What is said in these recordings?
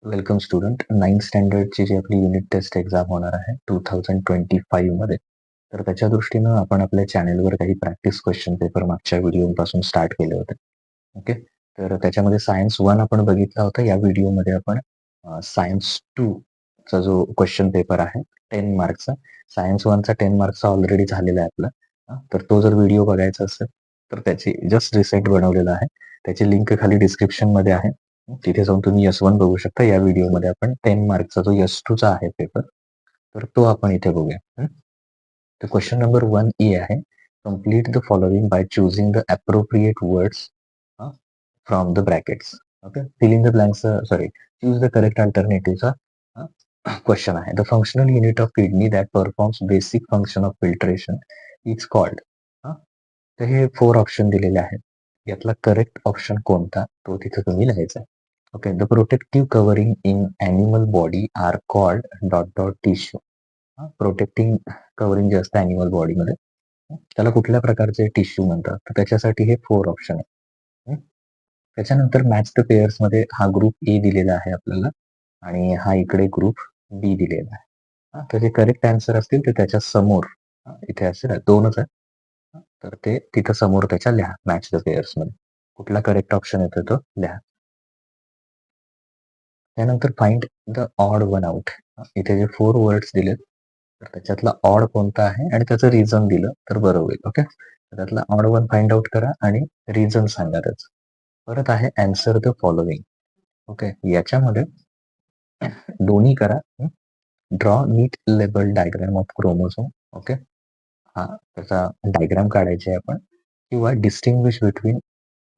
Welcome student. 9th स्टँडर्डची जी आपली unit taste exam होणार आहे 2025 मध्ये, तर त्याच्या दृष्टीनं आपण आपल्या चॅनेलवर काही प्रॅक्टिस क्वेश्चन पेपर मागच्या व्हिडिओपासून स्टार्ट केले होते. ओके, तर त्याच्यामध्ये सायन्स 1 आपण बघितला होता. या व्हिडिओमध्ये आपण सायन्स 2 चा जो क्वेश्चन पेपर आहे 10 मार्कचा, सायन्स 1 चा 10 मार्कचा ऑलरेडी झालेला आहे आपला. तर तो जर व्हिडिओ बघायचा असेल तर त्याची जस्ट रिसेंट बनवलेला आहे. त्याची लिंक खाली डिस्क्रिप्शन मध्ये आहे. तिथे जाऊन तुम्ही S1 बघू शकता. या व्हिडिओमध्ये आपण 10 मार्कचा जो S2 चा आहे पेपर, तर तो आपण इथे बघूया. तर क्वेश्चन नंबर 1 ए आहे. Complete the following by choosing the appropriate words from the brackets. Okay, fill in the blanks, sorry, choose the correct अल्टरनेटिव्हचा क्वेश्चन आहे. The functional unit of kidney that performs basic function of filtration is called. तर हे 4 option दिलेले आहेत. यातला correct option कोणता तो तिथे तुम्ही लिहायचा. Okay, the protective covering in animal body are called dot dot tissue. Protecting covering जे असतं ॲनिमल बॉडीमध्ये, त्याला कुठल्या प्रकारचे टिश्यू म्हणतात, तर त्याच्यासाठी हे 4 ऑप्शन आहे. त्याच्यानंतर मॅच द पेअर्स मध्ये हा ग्रुप ए दिलेला आहे आपल्याला आणि हा इकडे ग्रुप बी दिलेला आहे. तर जे करेक्ट आन्सर असतील ते त्याच्या समोर इथे असेल, 2च आहे. तर ते तिथं समोर त्याच्या लिहा मॅच द पेअर्स मध्ये कुठला करेक्ट ऑप्शन येतो तो लिहा. त्यानंतर find the odd one out. इथे जे 4 वर्ड्स दिलेत तर त्याच्यातला ऑड कोणता आहे आणि त्याचं रिझन दिलं तर बरं होईल. ओके, त्यातला ऑड वन फाइंड आउट करा आणि रिझन सांगा त्याचं. परत आहे अँसर द फॉलोइंग. ओके, याच्यामध्ये दोन्ही करा. Draw NEET label diagram of chromosome. Okay, हा त्याचा डायग्राम काढायचे आपण, किंवा distinguish between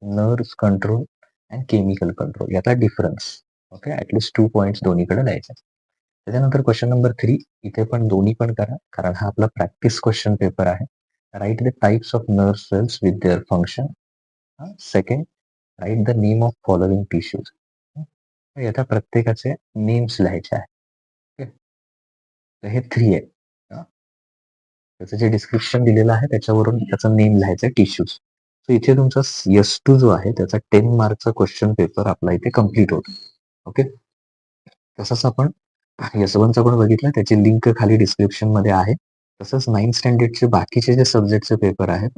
nerves control and chemical control याचा डिफरन्स. ओके, ऍटलीस्ट 2 पॉइंट्स दोन्हीकडे द्यायचे. त्याच्यानंतर क्वेश्चन नंबर 3, इथे पण दोन्ही पण करा कारण हा आपला प्रॅक्टिस क्वेश्चन पेपर आहे. Write the types of nerve cells with their function. Second, write the name of following tissues. याचा प्रत्येकाचे नेम्स लिहायचे आहे. ओके, तर हे 3 आहे. त्याचं जे डिस्क्रिप्शन दिलेलं आहे त्याच्यावरून त्याचं नेम लिहायचं आहे टिश्यूज. सो इथे तुमचा S2 जो आहे त्याचा 10 मार्कचा क्वेश्चन पेपर आपला इथे कम्प्लीट होतो. ओके, तसंच आपण S1 चा पण बघितला, त्याची लिंक खाली डिस्क्रिप्शन मध्ये आहे. तसंच 9th स्टँडर्डचे बाकीचे जे सब्जेक्टचे पेपर आहेत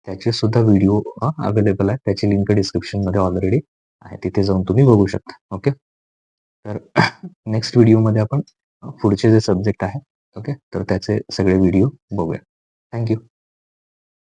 त्याचे सुद्धा व्हिडिओ अवेलेबल आहे. त्याची लिंक डिस्क्रिप्शन मध्ये ऑलरेडी आहे, तिथे जाऊन तुम्ही बघू शकता. ओके, तर नेक्स्ट व्हिडिओमध्ये आपण पुढचे जे सब्जेक्ट आहे, ओके, तर त्याचे सगळे व्हिडिओ बघूया. थँक्यू.